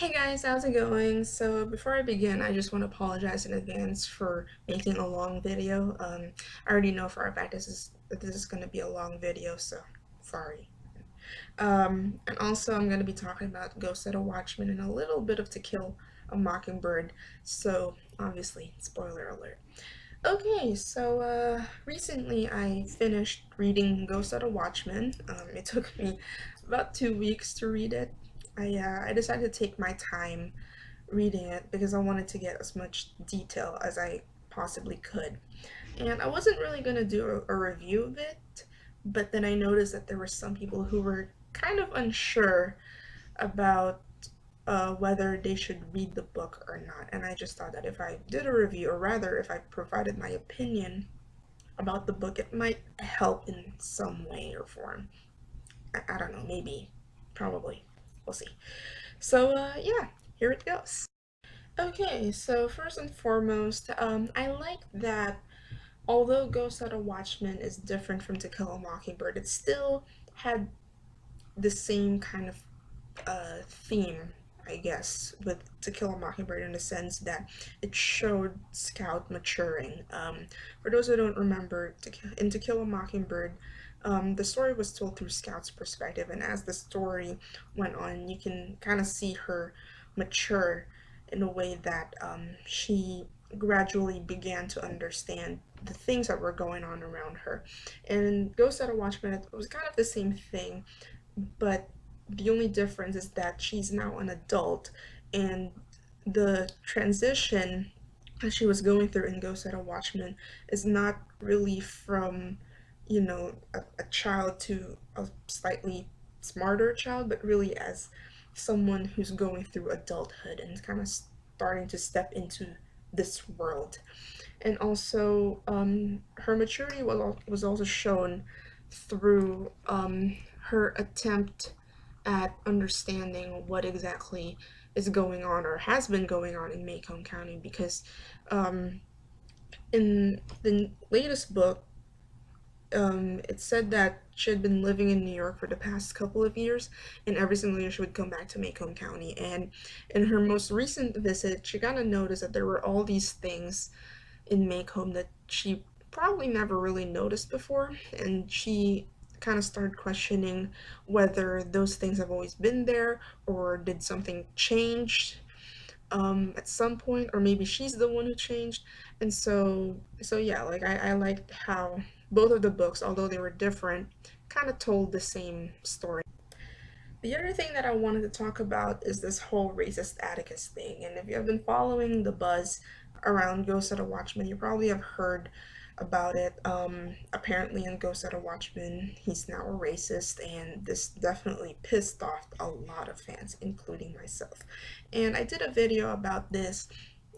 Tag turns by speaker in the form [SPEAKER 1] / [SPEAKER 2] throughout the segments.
[SPEAKER 1] Hey guys, how's it going? So before I begin, I just want to apologize in advance for making a long video. I already know for a fact this is going to be a long video, so sorry. And also I'm going to be talking about Ghost of the Watchman and a little bit of To Kill a Mockingbird. So obviously, spoiler alert. Okay, so recently I finished reading Ghost of the Watchman. It took me about 2 weeks to read it. I decided to take my time reading it because I wanted to get as much detail as I possibly could. And I wasn't really going to do a review of it, but then I noticed that there were some people who were kind of unsure about whether they should read the book or not. And I just thought that if I did a review, or rather, if I provided my opinion about the book, it might help in some way or form. I don't know, maybe, probably. We'll see. So, yeah, here it goes. Okay, so first and foremost, I like that although Ghost of the Watchman is different from To Kill a Mockingbird, it still had the same kind of theme, I guess, with To Kill a Mockingbird in the sense that it showed Scout maturing. For those who don't remember, in To Kill a Mockingbird, the story was told through Scout's perspective, and as the story went on, you can kind of see her mature in a way that she gradually began to understand the things that were going on around her. And Ghost of the Watchman, it was kind of the same thing, but the only difference is that she's now an adult, and the transition that she was going through in Ghost of the Watchman is not really from, a child to a slightly smarter child, but really as someone who's going through adulthood and kind of starting to step into this world. And also, her maturity was also shown through her attempt at understanding what exactly is going on or has been going on in Macomb County, because um, in the latest book, it said that she had been living in New York for the past couple of years, and every single year she would come back to Macomb County. And in her most recent visit, she kind of noticed that there were all these things in Macomb that she probably never really noticed before, and she kind of started questioning whether those things have always been there or did something change at some point, or maybe she's the one who changed. And so yeah, like I liked how both of the books, although they were different, kind of told the same story. The other thing that I wanted to talk about is this whole racist Atticus thing. And if you have been following the buzz around Ghost of the Watchman, you probably have heard about it. Apparently, in Ghost of the Watchman, he's now a racist, and this definitely pissed off a lot of fans, including myself. And I did a video about this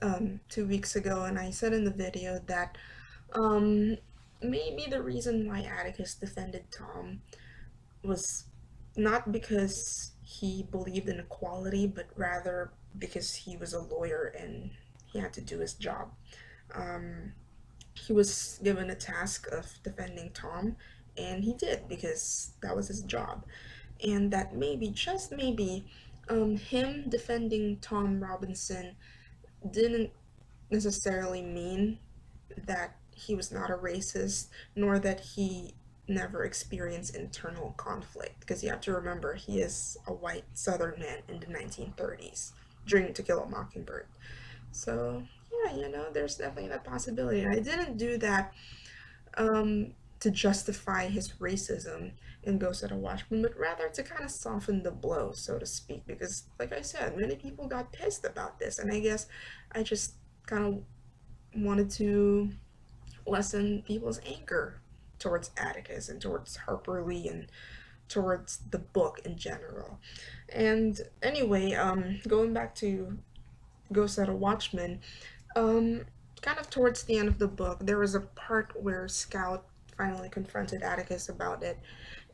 [SPEAKER 1] 2 weeks ago, and I said in the video that um, maybe the reason why Atticus defended Tom was not because he believed in equality, but rather because he was a lawyer and he had to do his job. Um, he was given a task of defending Tom, and he did because that was his job. And that maybe, just maybe, him defending Tom Robinson didn't necessarily mean that he was not a racist, nor that he never experienced internal conflict. Because you have to remember, he is a white Southern man in the 1930s during To Kill a Mockingbird. So, yeah, there's definitely that possibility. And I didn't do that to justify his racism in Ghost of the Watchman, but rather to kind of soften the blow, so to speak. Because, like I said, many people got pissed about this, and I guess I just kind of wanted to lessen people's anger towards Atticus and towards Harper Lee and towards the book in general. And anyway, going back to Ghost of the Watchman, um, kind of towards the end of the book, there was a part where Scout finally confronted Atticus about it,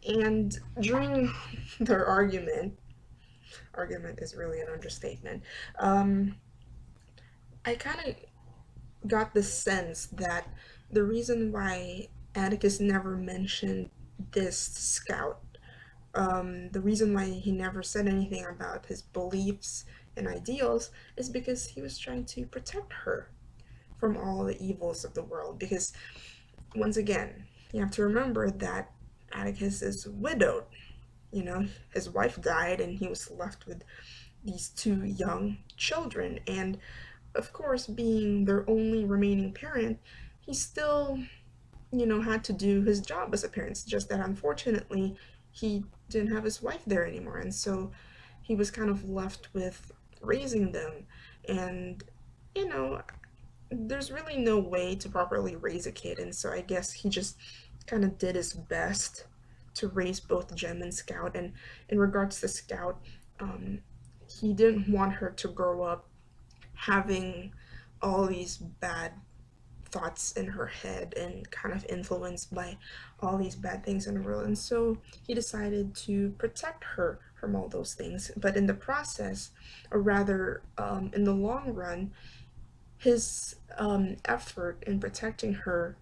[SPEAKER 1] and during their argument is really an understatement, I kind of got the sense that the reason why Atticus never mentioned this Scout The reason why he never said anything about his beliefs and ideals is because he was trying to protect her from all the evils of the world. Because, once again, you have to remember that Atticus is widowed. You know, his wife died and he was left with these two young children. And of course, being their only remaining parent, he still, had to do his job as a parent. It's just that unfortunately, he didn't have his wife there anymore. And so he was kind of left with raising them. And, you know, there's really no way to properly raise a kid. And so I guess he just kind of did his best to raise both Gem and Scout. And in regards to Scout, um, he didn't want her to grow up having all these bad thoughts in her head and kind of influenced by all these bad things in the world. And so he decided to protect her from all those things. But in the process, or rather, in the long run, his effort in protecting her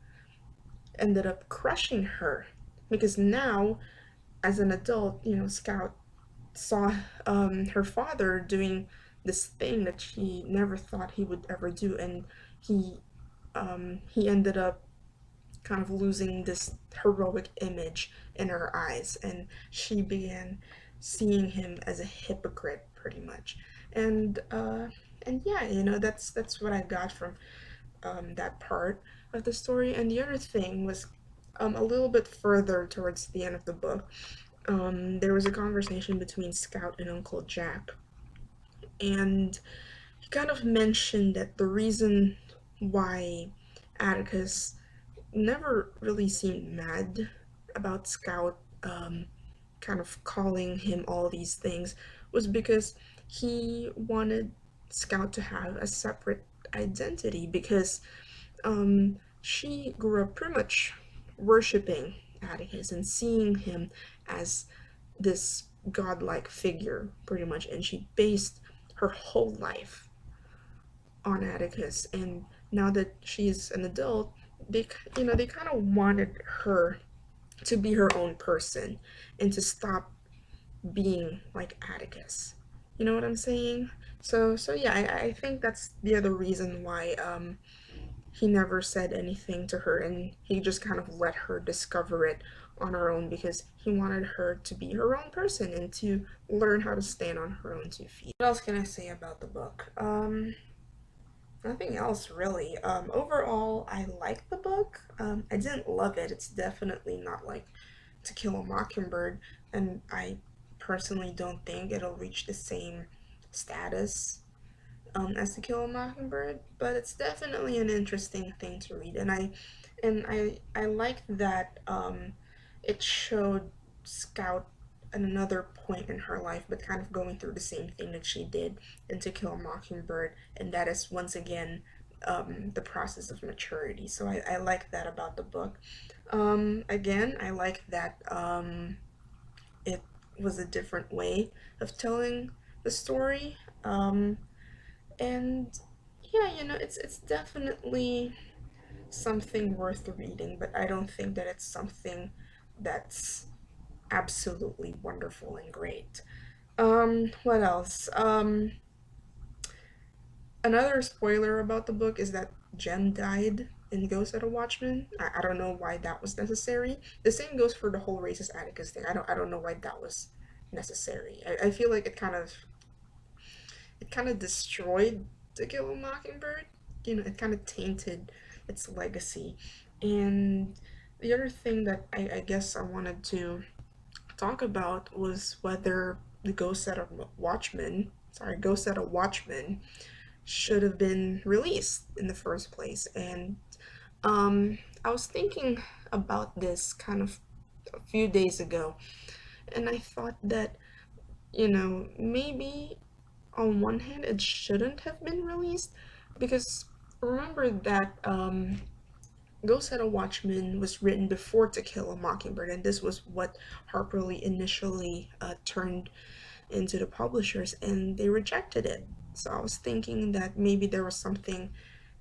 [SPEAKER 1] ended up crushing her, because now, as an adult, Scout saw her father doing this thing that she never thought he would ever do, and he ended up kind of losing this heroic image in her eyes, and she began seeing him as a hypocrite, pretty much. And yeah, that's what I got from that part of the story. And the other thing was, a little bit further towards the end of the book, there was a conversation between Scout and Uncle Jack, and he kind of mentioned that the reason why Atticus never really seemed mad about Scout kind of calling him all these things was because he wanted Scout to have a separate identity, because she grew up pretty much worshiping Atticus and seeing him as this godlike figure, pretty much, and she based her whole life on Atticus. And now that she's an adult, they kind of wanted her to be her own person and to stop being like Atticus. You know what I'm saying? So yeah, I think that's the other reason why he never said anything to her, and he just kind of let her discover it on her own, because he wanted her to be her own person and to learn how to stand on her own 2 feet. What else can I say about the book? Nothing else really. Overall, I like the book. I didn't love it. It's definitely not like To Kill a Mockingbird, and I personally don't think it'll reach the same status as To Kill a Mockingbird, but it's definitely an interesting thing to read, and I like that it showed Scout at another point in her life, but kind of going through the same thing that she did in To Kill a Mockingbird, and that is once again the process of maturity. So I like that about the book. Again, I like that it was a different way of telling the story. And yeah, it's definitely something worth reading, but I don't think that it's something that's absolutely wonderful and great. What else? Another spoiler about the book is that Jem died in Ghost at a Watchman. I don't know why that was necessary. The same goes for the whole racist Atticus thing. I don't know why that was necessary. I feel like it kind of destroyed To Kill a Mockingbird. It kind of tainted its legacy. And the other thing that I guess I wanted to talk about was whether the Ghost at a Watchman should have been released in the first place. And I was thinking about this kind of a few days ago, and I thought that, maybe on one hand it shouldn't have been released, because remember that Ghost at a Watchman was written before To Kill a Mockingbird, and this was what Harper Lee initially turned into the publishers, and they rejected it. So I was thinking that maybe there was something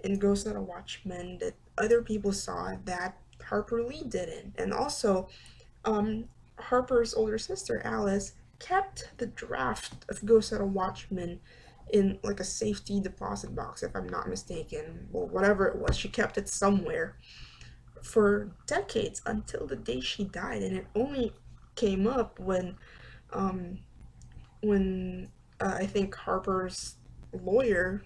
[SPEAKER 1] in Ghost at a Watchman that other people saw that Harper Lee didn't. And also, Harper's older sister, Alice, kept the draft of Ghost of a Watchman in like a safety deposit box, if I'm not mistaken, or whatever it was. She kept it somewhere for decades until the day she died, and it only came up um, when I think Harper's lawyer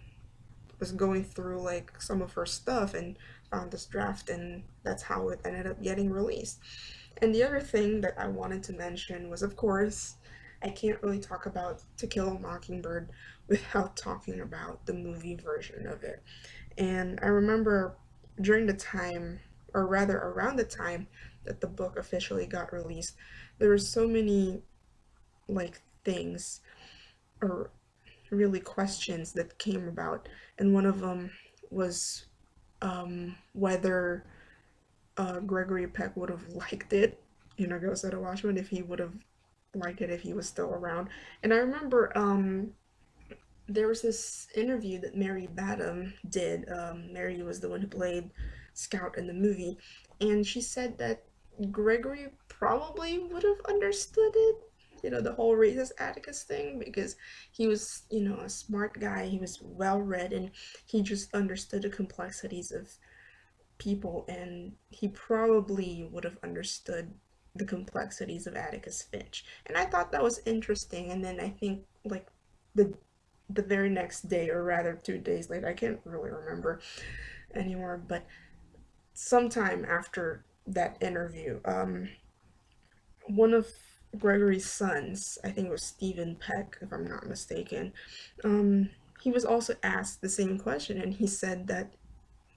[SPEAKER 1] was going through like some of her stuff and found this draft, and that's how it ended up getting released. And the other thing that I wanted to mention was, of course, I can't really talk about To Kill a Mockingbird without talking about the movie version of it. And I remember during the time, or rather around the time that the book officially got released, there were so many like things or really questions that came about, and one of them was whether Gregory Peck would have liked it, Ghost of the Watchman, if he would have liked it if he was still around. And I remember there was this interview that Mary Badham did. Mary was the one who played Scout in the movie, and she said that Gregory probably would have understood it, the whole racist Atticus thing, because he was, a smart guy, he was well read, and he just understood the complexities of people, and he probably would have understood the complexities of Atticus Finch. And I thought that was interesting, and then I think, like, the the very next day, or rather 2 days later, I can't really remember anymore, but sometime after that interview, one of Gregory's sons, I think it was Stephen Peck, if I'm not mistaken, um, he was also asked the same question, and he said that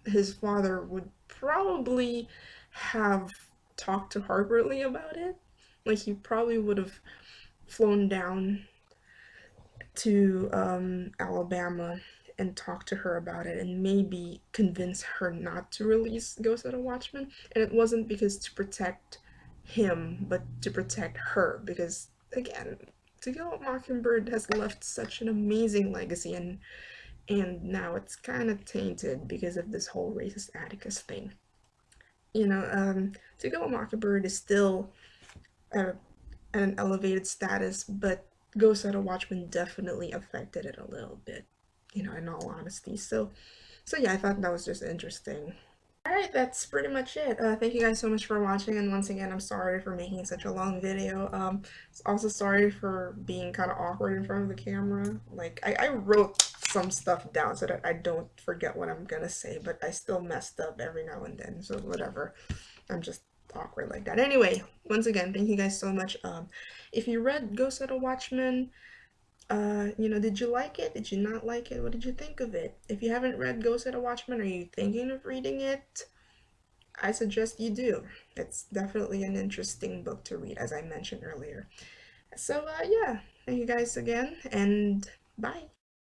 [SPEAKER 1] his father would probably have talked to Harper Lee about it. Like, he probably would have flown down to Alabama and talk to her about it and maybe convince her not to release Ghost of the Watchman. And it wasn't because to protect him, but to protect her. Because, again, To Kill a Mockingbird has left such an amazing legacy, and now it's kind of tainted because of this whole racist Atticus thing. To Kill a Mockingbird is still at an elevated status, but Ghost of the Watchman definitely affected it a little bit, in all honesty. So yeah, I thought that was just interesting. Alright, that's pretty much it. Thank you guys so much for watching, and once again, I'm sorry for making such a long video. Also sorry for being kind of awkward in front of the camera. Like, I wrote some stuff down so that I don't forget what I'm gonna say, but I still messed up every now and then, so whatever. I'm just awkward like that. Anyway, once again, thank you guys so much. If you read Ghost of the Watchmen, did you like it? Did you not like it? What did you think of it? If you haven't read Ghost of the Watchmen, are you thinking of reading it? I suggest you do. It's definitely an interesting book to read, as I mentioned earlier. So, yeah, thank you guys again, and bye.